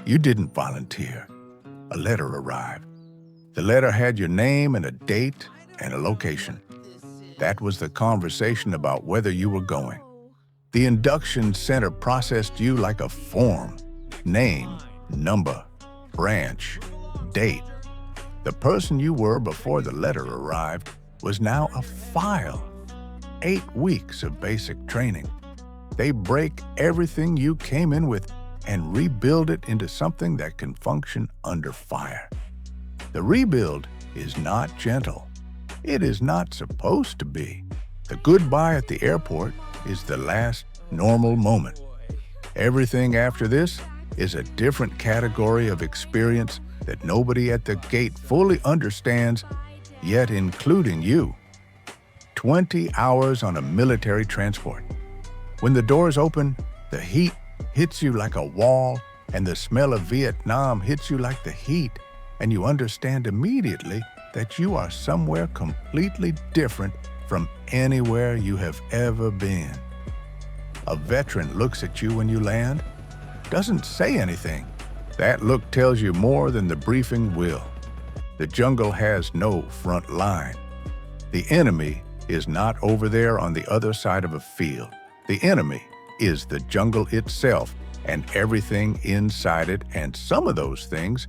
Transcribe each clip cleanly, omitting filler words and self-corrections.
You didn't volunteer. A letter arrived. The letter had your name and a date and a location. That was the conversation about whether you were going. The induction center processed you like a form. Name, number, branch, date. The person you were before the letter arrived was now a file. 8 weeks of basic training. They break everything you came in with and rebuild it into something that can function under fire. The rebuild is not gentle. It is not supposed to be. The goodbye at the airport is the last normal moment. Everything after this is a different category of experience that nobody at the gate fully understands, yet including you. 20 hours on a military transport. When the doors open, the heat hits you like a wall, and the smell of Vietnam hits you like the heat, and you understand immediately that you are somewhere completely different from anywhere you have ever been. A veteran looks at you when you land, doesn't say anything. That look tells you more than the briefing will. The jungle has no front line. The enemy is not over there on the other side of a field. The enemy is the jungle itself and everything inside it, and some of those things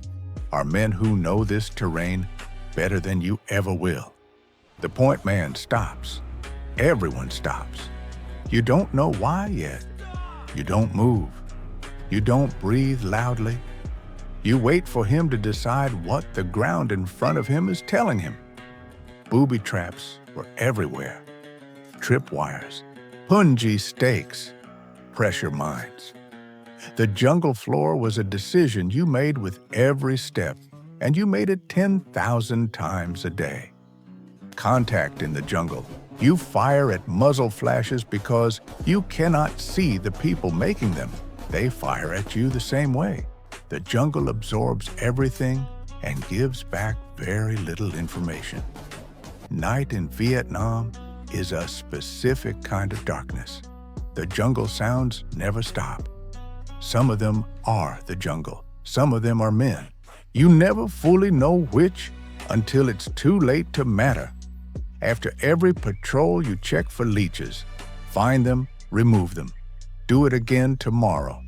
are men who know this terrain better than you ever will. The point man stops. Everyone stops. You don't know why yet. You don't move. You don't breathe loudly. You wait for him to decide what the ground in front of him is telling him. Booby traps were everywhere. Tripwires, punji stakes, pressure mines. The jungle floor was a decision you made with every step, and you made it 10,000 times a day. Contact in the jungle. You fire at muzzle flashes because you cannot see the people making them. They fire at you the same way. The jungle absorbs everything and gives back very little information. Night in Vietnam is a specific kind of darkness. The jungle sounds never stop. Some of them are the jungle. Some of them are men. You never fully know which until it's too late to matter. After every patrol, you check for leeches. Find them, remove them. Do it again tomorrow.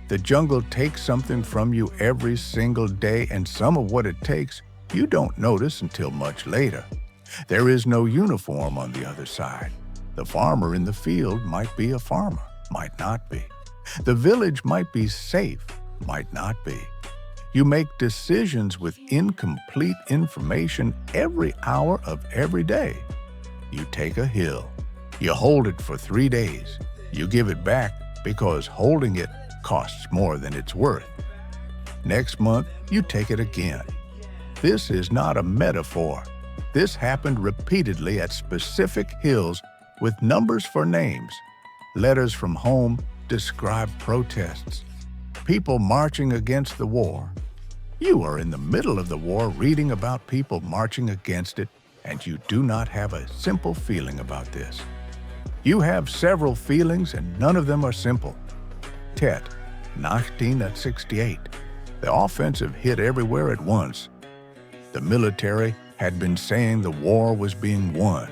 The jungle takes something from you every single day, and some of what it takes you don't notice until much later. There is no uniform on the other side. The farmer in the field might be a farmer, might not be. The village might be safe, might not be. You make decisions with incomplete information every hour of every day. You take a hill. You hold it for 3 days. You give it back because holding it costs more than it's worth. Next month, you take it again. This is not a metaphor. This happened repeatedly at specific hills with numbers for names. Letters from home describe protests. People marching against the war. You are in the middle of the war reading about people marching against it, and you do not have a simple feeling about this. You have several feelings, and none of them are simple. Tet, 1968. The offensive hit everywhere at once. The military had been saying the war was being won.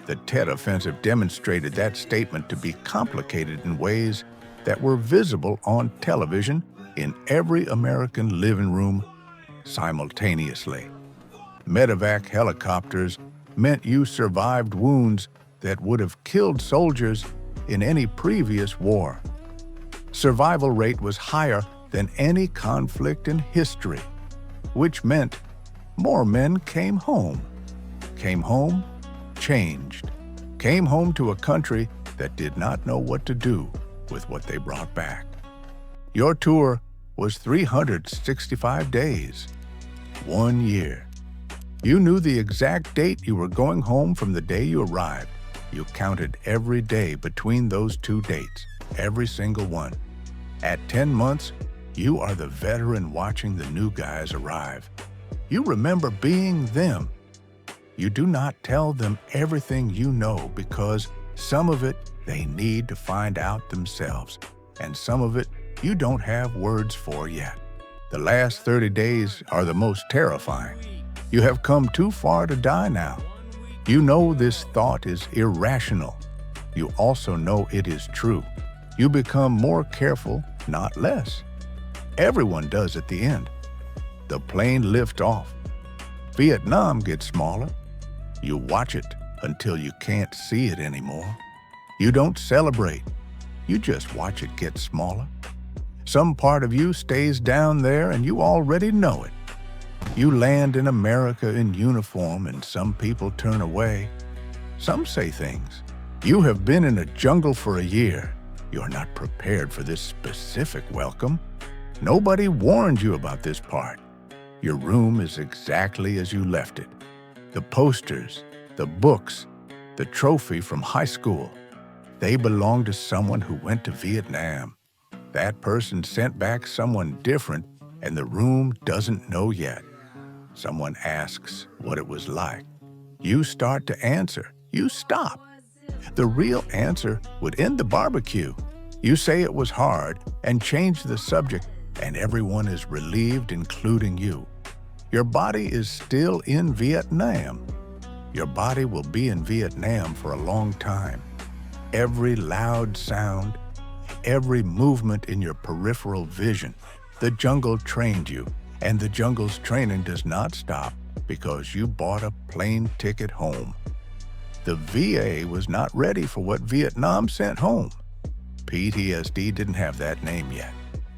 The Tet Offensive demonstrated that statement to be complicated in ways that were visible on television in every American living room simultaneously. Medevac helicopters meant you survived wounds that would have killed soldiers in any previous war. Survival rate was higher than any conflict in history, which meant more men came home. Came home, changed. Came home to a country that did not know what to do with what they brought back. Your tour was 365 days, 1 year. You knew the exact date you were going home from the day you arrived. You counted every day between those 2 dates, every single one. At 10 months, you are the veteran watching the new guys arrive. You remember being them. You do not tell them everything you know because some of it they need to find out themselves, and some of it you don't have words for yet. The last 30 days are the most terrifying. You have come too far to die now. You know this thought is irrational. You also know it is true. You become more careful, not less. Everyone does at the end. The plane lifts off. Vietnam gets smaller. You watch it until you can't see it anymore. You don't celebrate. You just watch it get smaller. Some part of you stays down there and you already know it. You land in America in uniform and some people turn away. Some say things. You have been in a jungle for a year. You're not prepared for this specific welcome. Nobody warned you about this part. Your room is exactly as you left it. The posters, the books, the trophy from high school, they belong to someone who went to Vietnam. That person sent back someone different and the room doesn't know yet. Someone asks what it was like. You start to answer. You stop. The real answer would end the barbecue. You say it was hard and change the subject, and everyone is relieved, including you. Your body is still in Vietnam. Your body will be in Vietnam for a long time. Every loud sound, every movement in your peripheral vision, the jungle trained you, and the jungle's training does not stop because you bought a plane ticket home. The VA was not ready for what Vietnam sent home. PTSD didn't have that name yet.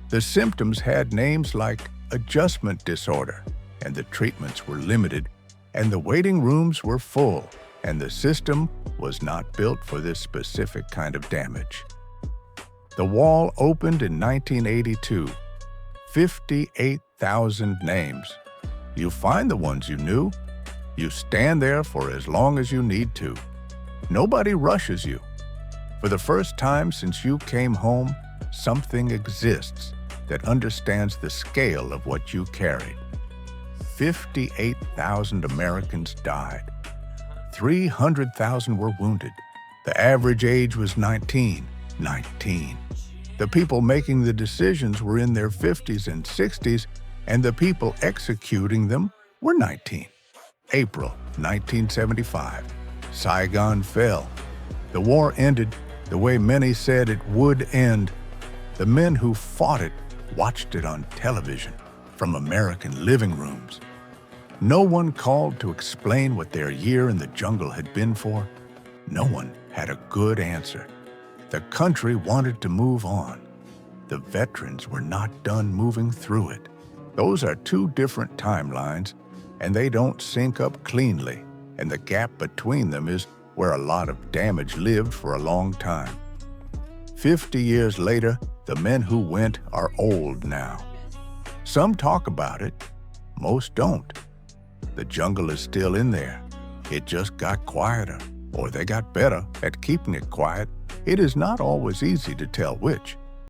The symptoms had names like adjustment disorder, and the treatments were limited, and the waiting rooms were full, and the system was not built for this specific kind of damage. The wall opened in 1982. 58,000 names. You find the ones you knew. You stand there for as long as you need to. Nobody rushes you. For the first time since you came home, something exists that understands the scale of what you carried. 58,000 Americans died. 300,000 were wounded. The average age was 19. The people making the decisions were in their 50s and 60s, and the people executing them were 19. April 1975. Saigon fell. The war ended the way many said it would end. The men who fought it watched it on television from American living rooms. No one called to explain what their year in the jungle had been for. No one had a good answer. The country wanted to move on. The veterans were not done moving through it. Those are two different timelines, and they don't sync up cleanly, and the gap between them is where a lot of damage lived for a long time. 50 years later, the men who went are old now. Some talk about it, most don't. The jungle is still in there. It just got quieter, or they got better at keeping it quiet. It is not always easy to tell which.